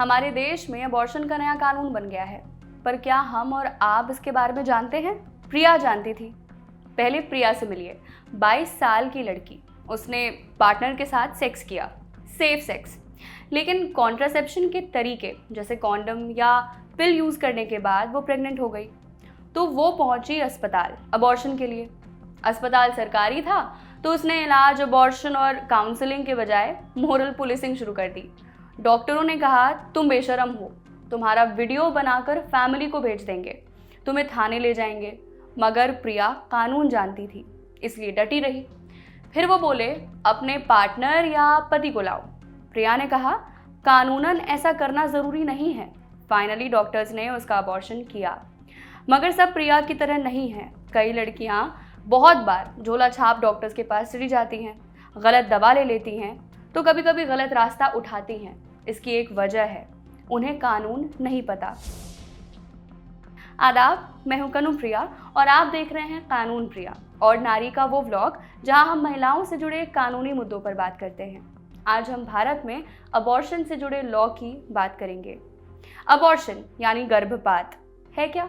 हमारे देश में अबॉर्शन का नया कानून बन गया है, पर क्या हम और आप इसके बारे में जानते हैं? प्रिया जानती थी। पहले प्रिया से मिलिए। 22 साल की लड़की, उसने पार्टनर के साथ सेक्स किया, सेफ सेक्स, लेकिन कॉन्ट्रासेप्शन के तरीके जैसे कॉन्डम या पिल यूज करने के बाद वो प्रेग्नेंट हो गई। तो वो पहुंची अस्पताल अबॉर्शन के लिए। अस्पताल सरकारी था, तो उसने इलाज, अबॉर्शन और काउंसलिंग के बजाय मोरल पुलिसिंग शुरू कर दी। डॉक्टरों ने कहा, तुम बेशरम हो, तुम्हारा वीडियो बनाकर फैमिली को भेज देंगे, तुम्हें थाने ले जाएंगे। मगर प्रिया कानून जानती थी, इसलिए डटी रही। फिर वो बोले, अपने पार्टनर या पति को लाओ। प्रिया ने कहा, कानूनन ऐसा करना ज़रूरी नहीं है। फाइनली डॉक्टर्स ने उसका अबॉर्शन किया। मगर सब प्रिया की तरह नहीं है। कई लड़कियां बहुत बार झोला छाप डॉक्टर्स के पास चली जाती हैं, गलत दवा ले लेती हैं, तो कभी कभी गलत रास्ता उठाती हैं। इसकी एक वजह है, उन्हें कानून नहीं पता। आदाब, मैं हूं कनु प्रिया और आप देख रहे हैं कानून प्रिया और नारी का वो व्लॉग जहां हम महिलाओं से जुड़े कानूनी मुद्दों पर बात करते हैं। आज हम भारत में अबॉर्शन से जुड़े लॉ की बात करेंगे। अबॉर्शन यानी गर्भपात है क्या?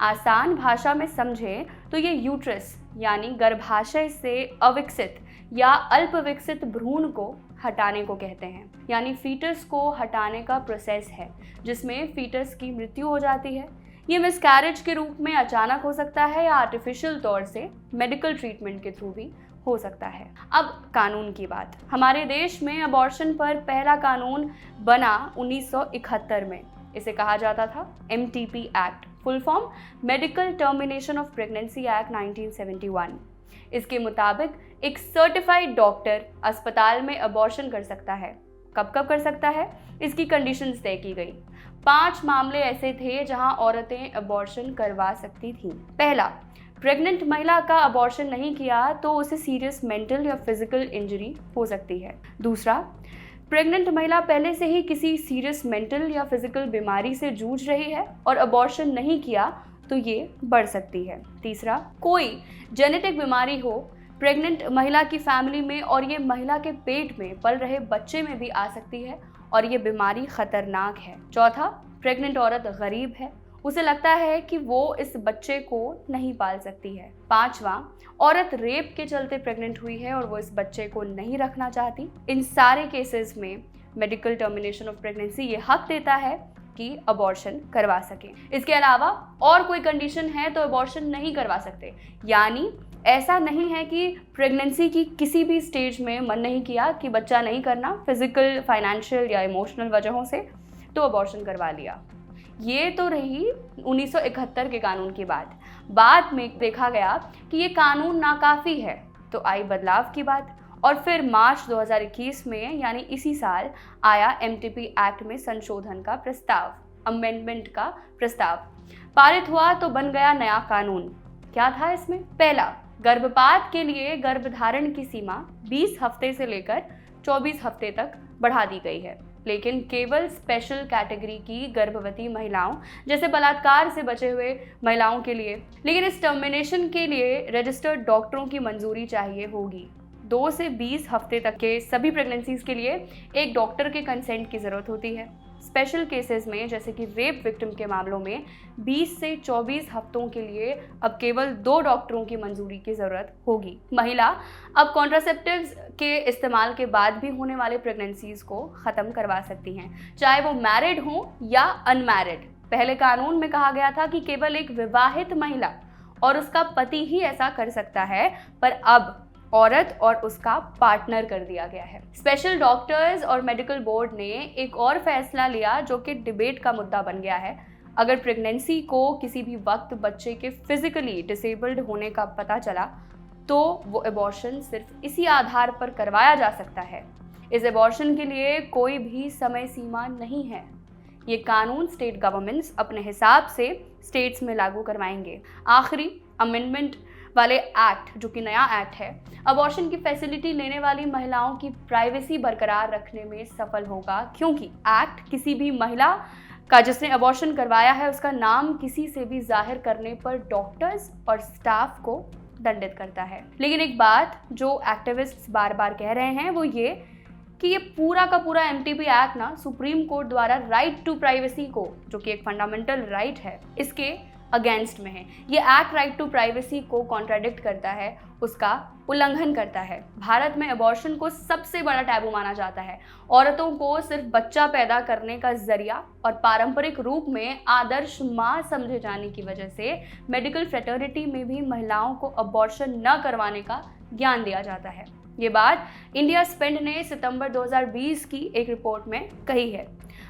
आसान भाषा में समझें तो ये यूट्रस यानी गर्भाशय से अविकसित या अल्प विकसित भ्रूण को हटाने को कहते हैं। यानी फीटस को हटाने का प्रोसेस है जिसमें फीटस की मृत्यु हो जाती है। ये मिसकैरेज के रूप में अचानक हो सकता है या आर्टिफिशियल तौर से मेडिकल ट्रीटमेंट के थ्रू भी हो सकता है। अब कानून की बात। हमारे देश में अबॉर्शन पर पहला कानून बना 1971 में। इसे कहा जाता था MTP act, full form medical termination of pregnancy act 1971। इसके मुताबिक एक सर्टिफाइड डॉक्टर अस्पताल में अबॉर्शन कर सकता है। कब कब कर सकता है, इसकी कंडीशंस तय की गई। 5 मामले ऐसे थे जहां औरतें अबॉर्शन करवा सकती थीं। पहला, प्रेग्नेंट महिला का अबॉर्शन नहीं किया तो उसे सीरियस मेंटल या फिजिकल इंजरी हो सकती है। दूसरा, प्रेग्नेंट महिला पहले से ही किसी सीरियस मेंटल या फिजिकल बीमारी से जूझ रही है और अबॉर्शन नहीं किया तो ये बढ़ सकती है। तीसरा, कोई जेनेटिक बीमारी हो प्रेग्नेंट महिला की फैमिली में और ये महिला के पेट में पल रहे बच्चे में भी आ सकती है और ये बीमारी खतरनाक है। चौथा, प्रेग्नेंट औरत गरीब है, उसे लगता है कि वो इस बच्चे को नहीं पाल सकती है। पांचवा, औरत रेप के चलते प्रेग्नेंट हुई है और वो इस बच्चे को नहीं रखना चाहती। इन सारे केसेस में मेडिकल टर्मिनेशन ऑफ प्रेगनेंसी ये हक देता है कि अबॉर्शन करवा सके। इसके अलावा और कोई कंडीशन है तो अबॉर्शन नहीं करवा सकते। यानी ऐसा नहीं है कि प्रेगनेंसी की किसी भी स्टेज में मन नहीं किया कि बच्चा नहीं करना, फिजिकल, फाइनेंशियल या इमोशनल वजहों से, तो अबॉर्शन करवा लिया। ये तो रही 1971 के कानून की बात। बाद में देखा गया कि ये कानून नाकाफी है, तो आई बदलाव की बात और फिर मार्च 2021 में यानी इसी साल आया MTP एक्ट में संशोधन का प्रस्ताव, अमेंडमेंट का प्रस्ताव पारित हुआ तो बन गया नया कानून। क्या था इसमें? पहला, गर्भपात के लिए गर्भधारण की सीमा 20 हफ्ते से लेकर 24 हफ्ते तक बढ़ा दी गई है, लेकिन केवल स्पेशल कैटेगरी की गर्भवती महिलाओं जैसे बलात्कार से बचे हुए महिलाओं के लिए। लेकिन इस टर्मिनेशन के लिए रजिस्टर्ड डॉक्टरों की मंजूरी चाहिए होगी। 2 से 20 हफ्ते तक के सभी प्रेगनेंसीज के लिए एक डॉक्टर के कंसेंट की ज़रूरत होती है। स्पेशल केसेस में जैसे कि रेप विक्टिम के मामलों में 20 से 24 हफ्तों के लिए अब केवल 2 डॉक्टरों की मंजूरी की ज़रूरत होगी। महिला अब कॉन्ट्रासेप्टिव्स के इस्तेमाल के बाद भी होने वाले प्रेगनेंसीज को ख़त्म करवा सकती हैं, चाहे वो मैरिड हों या अनमैरिड। पहले कानून में कहा गया था कि केवल एक विवाहित महिला और उसका पति ही ऐसा कर सकता है, पर अब औरत और उसका पार्टनर कर दिया गया है। स्पेशल डॉक्टर्स और मेडिकल बोर्ड ने एक और फैसला लिया जो कि डिबेट का मुद्दा बन गया है। अगर प्रेगनेंसी को किसी भी वक्त बच्चे के फिजिकली डिसेबल्ड होने का पता चला तो वो अबॉर्शन सिर्फ इसी आधार पर करवाया जा सकता है। इस अबॉर्शन के लिए कोई भी समय सीमा नहीं है। ये कानून स्टेट गवर्नमेंट्स अपने हिसाब से स्टेट्स में लागू करवाएंगे। आखिरी अमेंडमेंट वाले एक्ट, जो कि नया एक्ट है, अबॉर्शन की फैसिलिटी लेने वाली महिलाओं की प्राइवेसी बरकरार रखने में सफल होगा, क्योंकि एक्ट किसी भी महिला का जिसने अबॉर्शन करवाया है उसका नाम किसी से भी जाहिर करने पर डॉक्टर्स और स्टाफ को दंडित करता है। लेकिन एक बात जो एक्टिविस्ट्स बार बार कह रहे हैं वो ये कि ये पूरा का पूरा एमटीपी एक्ट ना सुप्रीम कोर्ट द्वारा राइट टू प्राइवेसी को, जो कि एक फंडामेंटल राइट है, इसके अगेंस्ट में है। ये एक्ट राइट टू प्राइवेसी को कॉन्ट्राडिक्ट करता है, उसका उल्लंघन करता है। भारत में अबॉर्शन को सबसे बड़ा टैबू माना जाता है। औरतों को सिर्फ बच्चा पैदा करने का जरिया और पारंपरिक रूप में आदर्श मां समझे जाने की वजह से मेडिकल फ्रेटर्निटी में भी महिलाओं को अबॉर्शन न करवाने का ज्ञान दिया जाता है। ये बात इंडिया स्पेंड ने सितंबर 2020 की एक रिपोर्ट में कही है।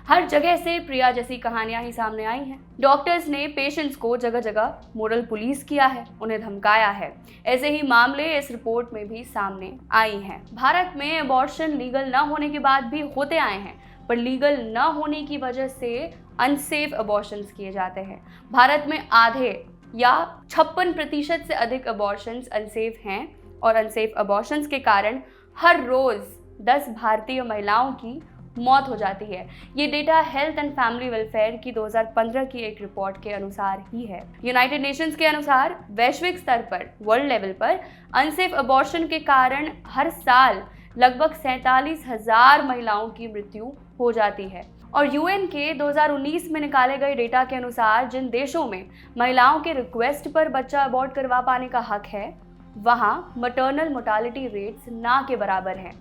हर जगह से प्रिया जैसी कहानियां ही सामने आई हैं। डॉक्टर्स ने पेशेंट्स को जगह जगह मोरल पुलिस किया है, उन्हें धमकाया है। ऐसे ही मामले इस रिपोर्ट में भी सामने आई हैं। भारत में अबॉर्शन लीगल न होने के बाद भी होते आए हैं, पर लीगल न होने की वजह से अनसेफ अबॉर्शंस किए जाते हैं। भारत में आधे या 56% से अधिक अबॉर्शंस अनसेफ हैं और अनसेफ अबॉर्शंस के कारण हर रोज 10 भारतीय महिलाओं की मौत हो जाती है। ये data health and family welfare की 2015 की एक रिपोर्ट के अनुसार ही है। यूनाइटेड नेशंस के अनुसार वैश्विक स्तर पर, वर्ल्ड लेवल पर अनसेफ अबॉर्शन के कारण हर साल लगभग 47,000 महिलाओं की मृत्यु हो जाती है। और यूएन के 2019 में निकाले गए डेटा के अनुसार जिन देशों में महिलाओं के रिक्वेस्ट पर बच्चा अबॉर्ट करवा पाने का हक है, वहाँ मटर्नल मोर्टालिटी रेट्स ना के बराबर हैं।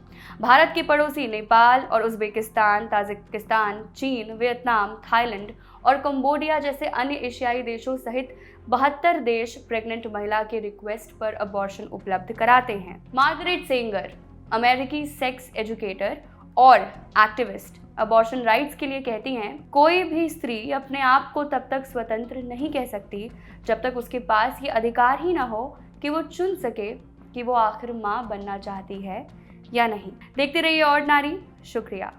भारत के पड़ोसी नेपाल और उज़्बेकिस्तान, ताजिकिस्तान, चीन, वियतनाम, थाईलैंड और कंबोडिया जैसे अन्य एशियाई देशों सहित 72 देश प्रेग्नेंट महिला के रिक्वेस्ट पर अबॉर्शन उपलब्ध कराते हैं। मार्गरेट सेंगर, अमेरिकी सेक्स एजुकेटर और एक्टिविस्ट, अबॉर्शन राइट्स के लिए कहती हैं, कोई भी स्त्री अपने आप को तब तक स्वतंत्र नहीं कह सकती जब तक उसके पास ये अधिकार ही ना हो कि वो चुन सके कि वो आखिर माँ बनना चाहती है या नहीं। देखते रहिए ऑर्डिनरी। शुक्रिया।